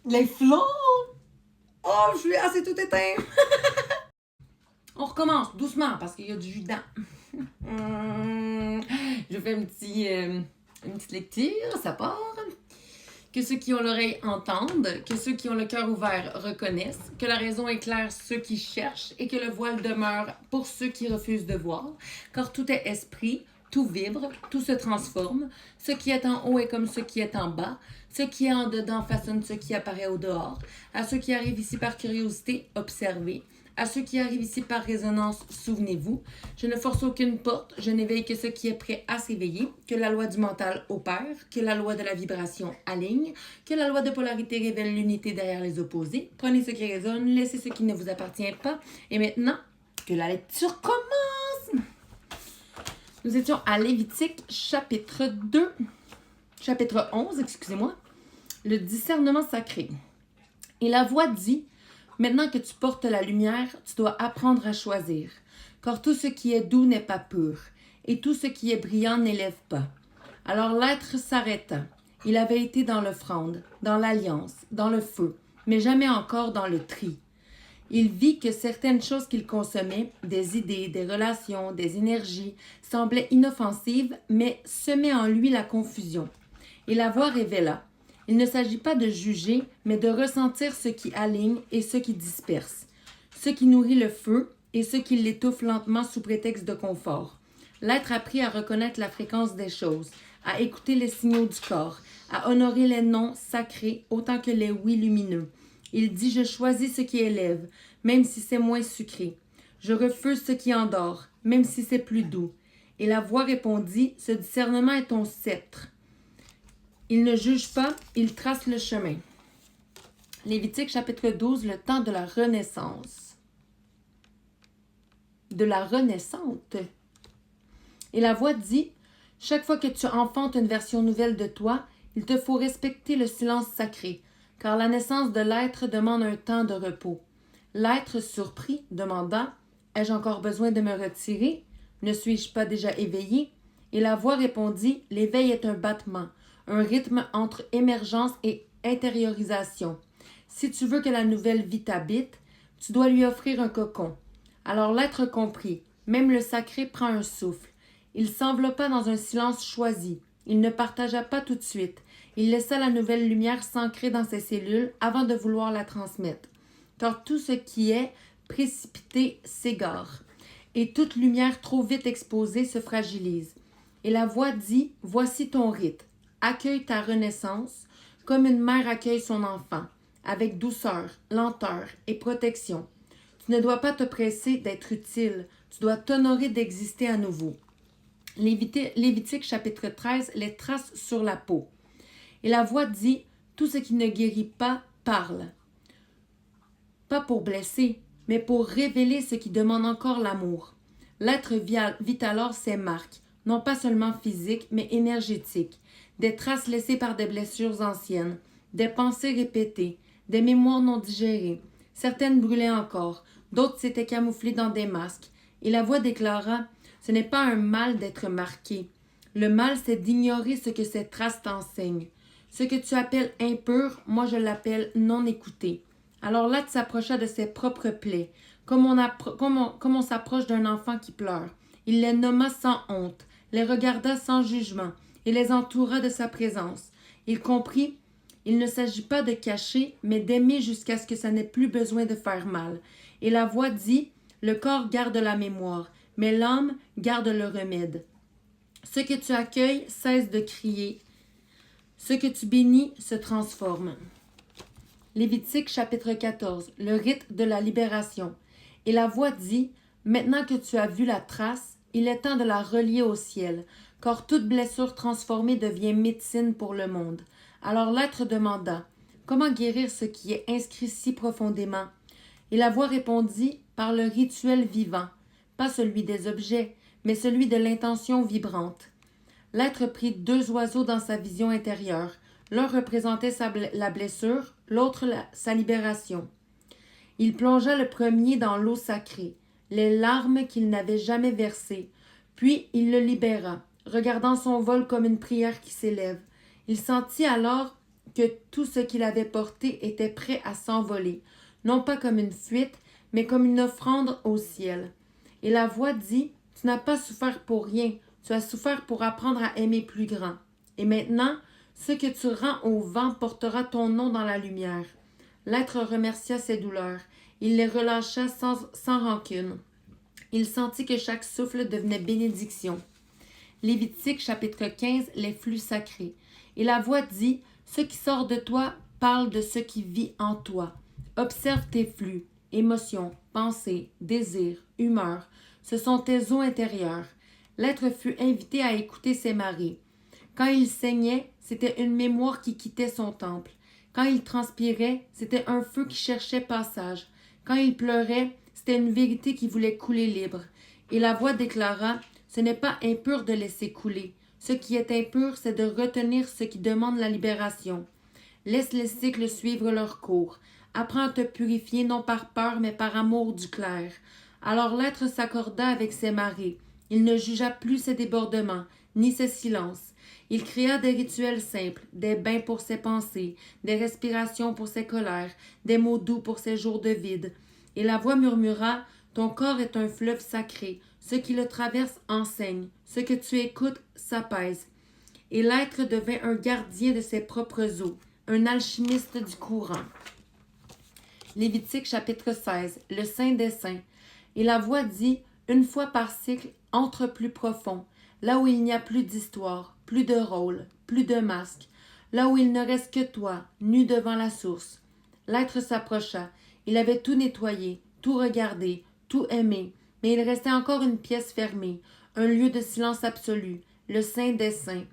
Les flots! Oh, c'est tout éteint! On recommence doucement parce qu'il y a du jus dedans. Je fais une petite lecture, ça part. Que ceux qui ont l'oreille entendent, que ceux qui ont le cœur ouvert reconnaissent, que la raison éclaire ceux qui cherchent et que le voile demeure pour ceux qui refusent de voir. Car tout est esprit, tout vibre, tout se transforme. Ce qui est en haut est comme ce qui est en bas. Ce qui est en dedans façonne ce qui apparaît au dehors. À ceux qui arrivent ici par curiosité, observez. À ceux qui arrivent ici par résonance, souvenez-vous, je ne force aucune porte, je n'éveille que ce qui est prêt à s'éveiller, que la loi du mental opère, que la loi de la vibration aligne, que la loi de polarité révèle l'unité derrière les opposés. Prenez ce qui résonne, laissez ce qui ne vous appartient pas. Et maintenant, que la lecture commence! Nous étions à Lévitique, chapitre 11, excusez-moi, le discernement sacré. Et la voix dit: maintenant que tu portes la lumière, tu dois apprendre à choisir. Car tout ce qui est doux n'est pas pur, et tout ce qui est brillant n'élève pas. Alors l'être s'arrêta. Il avait été dans l'offrande, dans l'alliance, dans le feu, mais jamais encore dans le tri. Il vit que certaines choses qu'il consommait, des idées, des relations, des énergies, semblaient inoffensives, mais semaient en lui la confusion. Et la voix révéla: il ne s'agit pas de juger, mais de ressentir ce qui aligne et ce qui disperse, ce qui nourrit le feu et ce qui l'étouffe lentement sous prétexte de confort. L'être apprit à reconnaître la fréquence des choses, à écouter les signaux du corps, à honorer les noms sacrés autant que les oui lumineux. Il dit: je choisis ce qui élève, même si c'est moins sucré. Je refuse ce qui endort, même si c'est plus doux. Et la voix répondit: ce discernement est ton sceptre. Il ne juge pas, il trace le chemin. Lévitique chapitre 12, le temps de la renaissance. De la renaissante. Et la voix dit: chaque fois que tu enfantes une version nouvelle de toi, il te faut respecter le silence sacré, car la naissance de l'être demande un temps de repos. L'être surpris demanda: ai-je encore besoin de me retirer? Ne suis-je pas déjà éveillé? Et la voix répondit: l'éveil est un battement, un rythme entre émergence et intériorisation. Si tu veux que la nouvelle vie t'habite, tu dois lui offrir un cocon. Alors l'être comprit, même le sacré prend un souffle. Il s'enveloppa dans un silence choisi. Il ne partagea pas tout de suite. Il laissa la nouvelle lumière s'ancrer dans ses cellules avant de vouloir la transmettre. Car tout ce qui est précipité s'égare, et toute lumière trop vite exposée se fragilise. Et la voix dit: voici ton rite. Accueille ta renaissance comme une mère accueille son enfant, avec douceur, lenteur et protection. Tu ne dois pas te presser d'être utile, tu dois t'honorer d'exister à nouveau. Lévitique chapitre 13, les traces sur la peau. Et la voix dit: tout ce qui ne guérit pas parle. Pas pour blesser, mais pour révéler ce qui demande encore l'amour. L'être vit alors ses marques, non pas seulement physiques, mais énergétiques, des traces laissées par des blessures anciennes, des pensées répétées, des mémoires non digérées. Certaines brûlaient encore, d'autres s'étaient camouflées dans des masques. Et la voix déclara: ce n'est pas un mal d'être marqué. Le mal, c'est d'ignorer ce que ces traces t'enseignent. Ce que tu appelles impur, moi je l'appelle non écouté. Alors l'être s'approcha de ses propres plaies, comme on s'approche d'un enfant qui pleure. Il les nomma sans honte, les regarda sans jugement, et les entoura de sa présence. Il comprit: il ne s'agit pas de cacher, mais d'aimer jusqu'à ce que ça n'ait plus besoin de faire mal. Et la voix dit: le corps garde la mémoire, mais l'âme garde le remède. Ce que tu accueilles cesse de crier. Ce que tu bénis se transforme. Lévitique chapitre 14, le rite de la libération. Et la voix dit: maintenant que tu as vu la trace, il est temps de la relier au ciel, car toute blessure transformée devient médecine pour le monde. Alors l'être demanda: comment guérir ce qui est inscrit si profondément? Et la voix répondit: par le rituel vivant, pas celui des objets, mais celui de l'intention vibrante. L'être prit 2 oiseaux dans sa vision intérieure. L'un représentait la blessure, l'autre sa libération. Il plongea le premier dans l'eau sacrée, les larmes qu'il n'avait jamais versées. Puis il le libéra, regardant son vol comme une prière qui s'élève. Il sentit alors que tout ce qu'il avait porté était prêt à s'envoler, non pas comme une fuite, mais comme une offrande au ciel. Et la voix dit, tu n'as pas souffert pour rien, tu as souffert pour apprendre à aimer plus grand. Et maintenant, ce que tu rends au vent portera ton nom dans la lumière. L'être remercia ses douleurs. Il les relâcha sans rancune. Il sentit que chaque souffle devenait bénédiction. Lévitique chapitre 15, les flux sacrés. Et la voix dit, ce qui sort de toi parle de ce qui vit en toi. Observe tes flux, émotions, pensées, désirs, humeurs. Ce sont tes eaux intérieures. L'être fut invité à écouter ses marées. Quand il saignait, c'était une mémoire qui quittait son temple. Quand il transpirait, c'était un feu qui cherchait passage. Quand il pleurait, c'était une vérité qui voulait couler libre. Et la voix déclara, ce n'est pas impur de laisser couler. Ce qui est impur, c'est de retenir ce qui demande la libération. Laisse les cycles suivre leur cours. Apprends à te purifier non par peur, mais par amour du clair. Alors l'être s'accorda avec ses marées. Il ne jugea plus ses débordements, ni ses silences. Il créa des rituels simples, des bains pour ses pensées, des respirations pour ses colères, des mots doux pour ses jours de vide. Et la voix murmura, ton corps est un fleuve sacré. Ce qui le traverse enseigne. Ce que tu écoutes s'apaise. Et l'être devint un gardien de ses propres eaux, un alchimiste du courant. Lévitique chapitre 16, le Saint des Saints. Et la voix dit, une fois par cycle, entre plus profond, là où il n'y a plus d'histoire, plus de rôle, plus de masque, là où il ne reste que toi, nu devant la source. L'être s'approcha. Il avait tout nettoyé, tout regardé, tout aimé, mais il restait encore une pièce fermée, un lieu de silence absolu, le Saint des Saints.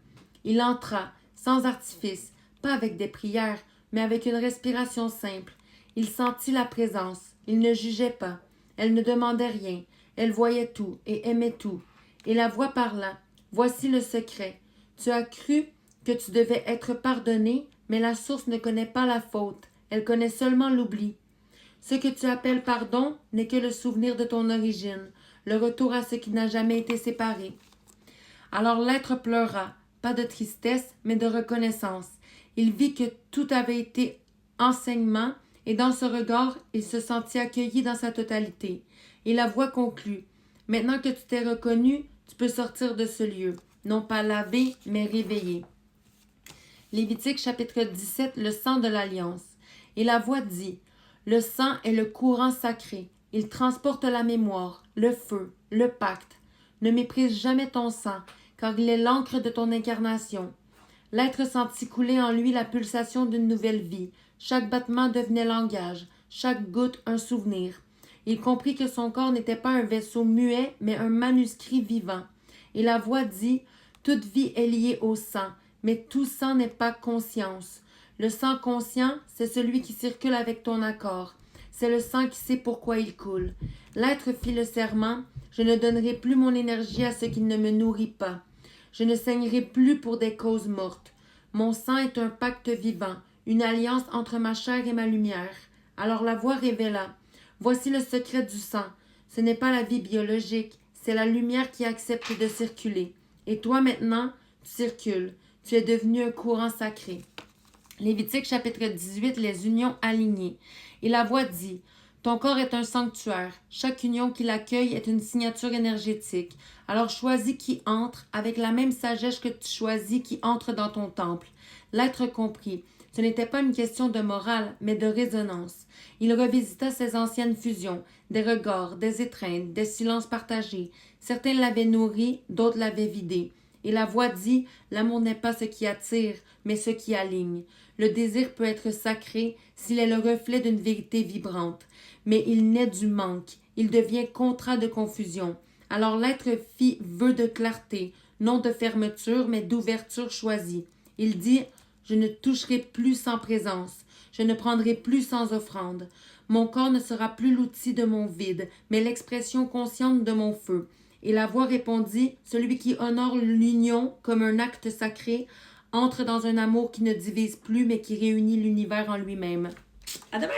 Il entra, sans artifice, pas avec des prières, mais avec une respiration simple. Il sentit la présence, il ne jugeait pas, elle ne demandait rien, elle voyait tout et aimait tout. Et la voix parla, voici le secret. Tu as cru que tu devais être pardonné, mais la source ne connaît pas la faute, elle connaît seulement l'oubli. Ce que tu appelles pardon n'est que le souvenir de ton origine, le retour à ce qui n'a jamais été séparé. Alors l'être pleura, pas de tristesse, mais de reconnaissance. Il vit que tout avait été enseignement, et dans ce regard, il se sentit accueilli dans sa totalité. Et la voix conclut, maintenant que tu t'es reconnu, tu peux sortir de ce lieu, non pas lavé, mais réveillé. Lévitique chapitre 17, le sang de l'alliance. Et la voix dit, le sang est le courant sacré. Il transporte la mémoire, le feu, le pacte. Ne méprise jamais ton sang, car il est l'encre de ton incarnation. L'être sentit couler en lui la pulsation d'une nouvelle vie. Chaque battement devenait langage, chaque goutte un souvenir. Il comprit que son corps n'était pas un vaisseau muet, mais un manuscrit vivant. Et la voix dit, toute vie est liée au sang, mais tout sang n'est pas conscience. Le sang conscient, c'est celui qui circule avec ton accord. C'est le sang qui sait pourquoi il coule. L'être fit le serment, je ne donnerai plus mon énergie à ce qui ne me nourrit pas. Je ne saignerai plus pour des causes mortes. Mon sang est un pacte vivant, une alliance entre ma chair et ma lumière. Alors la voix révéla, voici le secret du sang. Ce n'est pas la vie biologique, c'est la lumière qui accepte de circuler. Et toi maintenant, tu circules. Tu es devenu un courant sacré. Lévitique chapitre 18, les unions alignées. Et la voix dit, ton corps est un sanctuaire. Chaque union qui l'accueille est une signature énergétique. Alors choisis qui entre avec la même sagesse que tu choisis qui entre dans ton temple. L'être comprit. Ce n'était pas une question de morale, mais de résonance. Il revisita ses anciennes fusions, des regards, des étreintes, des silences partagés. Certains l'avaient nourri, d'autres l'avaient vidé. Et la voix dit, l'amour n'est pas ce qui attire, mais ce qui aligne. Le désir peut être sacré s'il est le reflet d'une vérité vibrante, mais il naît du manque, il devient contrat de confusion. Alors l'être fit vœu de clarté, non de fermeture, mais d'ouverture choisie. Il dit, je ne toucherai plus sans présence, je ne prendrai plus sans offrande. Mon corps ne sera plus l'outil de mon vide, mais l'expression consciente de mon feu. Et la voix répondit, celui qui honore l'union comme un acte sacré, entre dans un amour qui ne divise plus, mais qui réunit l'univers en lui-même. À demain!